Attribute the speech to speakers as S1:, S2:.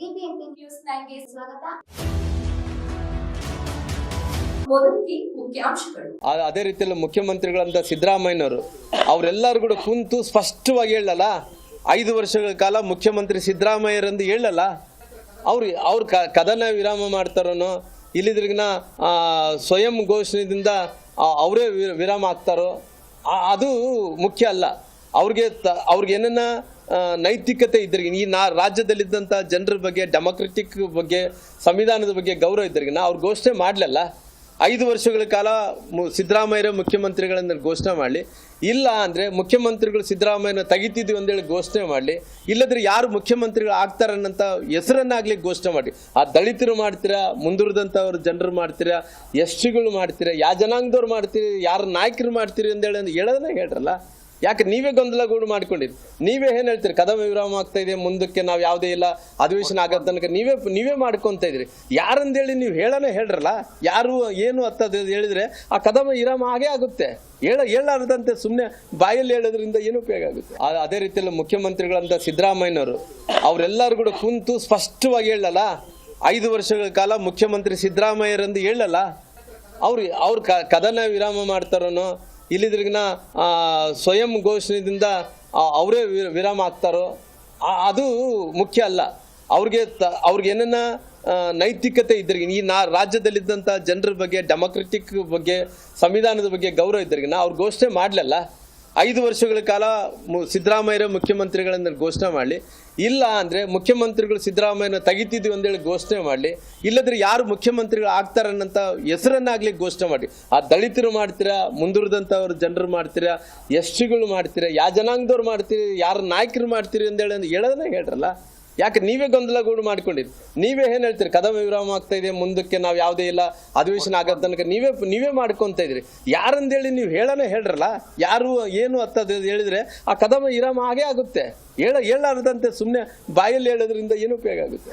S1: BBMP news 9ಗೆ ಸ್ವಾಗತ. ಮೊದಲಿಗೆ ಮುಖ್ಯಾಂಶಗಳು.
S2: ಅದೇ ರೀತಿಯಲ್ಲಿ ಮುಖ್ಯಮಂತ್ರಿಗಳಂತ ಸಿದ್ದರಾಮಯ್ಯನವರು ಅವರೆಲ್ಲರೂ ಕೂಡ ಕುಂತು ಸ್ಪಷ್ಟವಾಗಿ ಹೇಳಲ್ಲ, 5 ವರ್ಷಗಳ ಕಾಲ ಮುಖ್ಯಮಂತ್ರಿ ಸಿದ್ದರಾಮಯ್ಯರಂದು ಹೇಳಲ್ಲ, ಅವ್ರು ಕದನ ವಿರಾಮ ಮಾಡ್ತಾರೋನೋ ಇಲ್ಲಿದ್ರಿಗಿನ ಸ್ವಯಂ ಘೋಷಣೆಯಿಂದ ಅವರೇ ವಿರಾಮ ಆಗ್ತಾರೋ ಅದು ಮುಖ್ಯ ಅಲ್ಲ. ಅವ್ರಿಗೆ ಏನನ್ನ ನೈತಿಕತೆ ಇದ್ರಿಗೆ, ಈ ರಾಜ್ಯದಲ್ಲಿದ್ದಂಥ ಜನರ ಬಗ್ಗೆ, ಡೆಮೊಕ್ರೆಟಿಕ್ ಬಗ್ಗೆ, ಸಂವಿಧಾನದ ಬಗ್ಗೆ ಗೌರವ ಇದ್ರಿಗಿನ ಅವ್ರು ಘೋಷಣೆ ಮಾಡಲಿಲ್ಲ. 5 ವರ್ಷಗಳ ಕಾಲ ಸಿದ್ದರಾಮಯ್ಯ ಮುಖ್ಯಮಂತ್ರಿಗಳನ್ನ ಘೋಷಣೆ ಮಾಡಲಿ, ಇಲ್ಲ ಅಂದರೆ ಮುಖ್ಯಮಂತ್ರಿಗಳು ಸಿದ್ದರಾಮಯ್ಯನ ತೆಗಿತಿದ್ವಿ ಅಂತೇಳಿ ಘೋಷಣೆ ಮಾಡಲಿ, ಇಲ್ಲದ್ರೆ ಯಾರು ಮುಖ್ಯಮಂತ್ರಿಗಳು ಆಗ್ತಾರನ್ನಂಥ ಹೆಸರನ್ನಾಗ್ಲಿ ಘೋಷಣೆ ಮಾಡಿ. ಆ ದಲಿತರು ಮಾಡ್ತೀರಾ, ಮುಂದುವರೆದಂಥವ್ರು ಜನರು ಮಾಡ್ತೀರಾ, ಎಸ್ಟಿಗಳು ಮಾಡ್ತೀರಾ, ಯಾವ ಜನಾಂಗದವ್ರು ಮಾಡ್ತೀರಿ, ಯಾರು ನಾಯಕರು ಮಾಡ್ತೀರಿ ಅಂತೇಳಿ ಹೇಳೋದನ್ನ ಹೇಳ್ರಲ್ಲ. ಯಾಕೆ ನೀವೇ ಗೊಂದಲಗೂಡು ಮಾಡ್ಕೊಂಡಿರಿ? ನೀವೇ ಏನು ಹೇಳ್ತೀರಿ? ಕದನ ವಿರಾಮ ಆಗ್ತಾ ಇದೆ, ಮುಂದಕ್ಕೆ ನಾವು ಯಾವುದೇ ಇಲ್ಲ, ಅಧಿವೇಶನ ಆಗೋ ತನಕ ನೀವೇ ಮಾಡ್ಕೊಂತ ಇದ್ರಿ. ಯಾರಂದೇಳಿ ನೀವು ಹೇಳ್ರಲ್ಲ. ಯಾರು ಏನು ಅತ್ತದ ಹೇಳಿದ್ರೆ ಆ ಕದನ ವಿರಾಮ ಆಗೇ ಆಗುತ್ತೆ. ಹೇಳಾರ್ದಂತೆ ಸುಮ್ಮನೆ ಬಾಯಲ್ಲಿ ಹೇಳೋದ್ರಿಂದ ಏನು ಉಪಯೋಗ ಆಗುತ್ತೆ? ಅದೇ ರೀತಿಯಲ್ಲಿ ಮುಖ್ಯಮಂತ್ರಿಗಳಂತ ಸಿದ್ದರಾಮಯ್ಯನವರು ಅವರೆಲ್ಲರೂ ಕೂಡ ಕುಂತು ಸ್ಪಷ್ಟವಾಗಿ ಹೇಳಲ್ಲ, 5 ವರ್ಷಗಳ ಕಾಲ ಮುಖ್ಯಮಂತ್ರಿ ಸಿದ್ದರಾಮಯ್ಯರಂದು ಹೇಳಲ್ಲ, ಅವ್ರು ಕದನ ವಿರಾಮ ಮಾಡ್ತಾರೋನೋ ಇಲ್ಲಿದ್ರಿಗಿನ ಸ್ವಯಂ ಘೋಷಣೆಯಿಂದ ಅವರೇ ವಿರಾಮ ಆಗ್ತಾರೋ ಅದು ಮುಖ್ಯ ಅಲ್ಲ. ಅವ್ರಿಗೆ ಏನನ್ನ ನೈತಿಕತೆ ಇದ್ರಿಗೆ, ಈ ರಾಜ್ಯದಲ್ಲಿದ್ದಂಥ ಜನರ ಬಗ್ಗೆ, ಡೆಮೊಕ್ರೆಟಿಕ್ ಬಗ್ಗೆ, ಸಂವಿಧಾನದ ಬಗ್ಗೆ ಗೌರವ ಇದ್ರಿಗಿನ ಅವ್ರು ಘೋಷಣೆ ಮಾಡಲಿಲ್ಲ. 5 ವರ್ಷಗಳ ಕಾಲ ಸಿದ್ದರಾಮಯ್ಯ ಮುಖ್ಯಮಂತ್ರಿಗಳನ್ನ ಘೋಷಣೆ ಮಾಡಲಿ, ಇಲ್ಲ ಅಂದರೆ ಮುಖ್ಯಮಂತ್ರಿಗಳು ಸಿದ್ದರಾಮಯ್ಯನ ತೆಗಿತಿದ್ವಿ ಅಂತೇಳಿ ಘೋಷಣೆ ಮಾಡಲಿ, ಇಲ್ಲದ್ರೆ ಯಾರು ಮುಖ್ಯಮಂತ್ರಿಗಳು ಆಗ್ತಾರನ್ನಂಥ ಹೆಸರನ್ನಾಗ್ಲಿ ಘೋಷಣೆ ಮಾಡಿ. ಆ ದಲಿತರು ಮಾಡ್ತೀರಾ, ಮುಂದುವರೆದಂಥವ್ರು ಜನರು ಮಾಡ್ತೀರಾ, ಎಸ್ಟಿಗಳು ಮಾಡ್ತೀರಾ, ಯಾವ ಜನಾಂಗದವ್ರು ಮಾಡ್ತೀರಿ, ಯಾರು ನಾಯಕರು ಮಾಡ್ತೀರಿ ಅಂತೇಳಿ ಹೇಳೋದನ್ನ ಹೇಳ್ರಲ್ಲ. ಯಾಕೆ ನೀವೇ ಗೊಂದಲಗೂಡು ಮಾಡ್ಕೊಂಡಿರಿ? ನೀವೇ ಏನು ಹೇಳ್ತೀರಿ? ಕದನ ವಿರಾಮ ಆಗ್ತಾ ಇದೆ, ಮುಂದಕ್ಕೆ ನಾವು ಯಾವುದೇ ಇಲ್ಲ, ಅಧಿವೇಶನ ಆಗೋ ತನಕ ನೀವೇ ಮಾಡ್ಕೊಂತ ಇದ್ರಿ. ಯಾರಂದೇಳಿ ನೀವು ಹೇಳ್ರಲ್ಲ. ಯಾರು ಏನು ಅತ್ತದ ಹೇಳಿದ್ರೆ ಆ ಕದನ ವಿರಾಮ ಆಗೇ ಆಗುತ್ತೆ. ಹೇಳಾರ್ದಂತೆ ಸುಮ್ಮನೆ ಬಾಯಲ್ಲಿ ಹೇಳೋದ್ರಿಂದ ಏನು ಉಪಯೋಗ ಆಗುತ್ತೆ?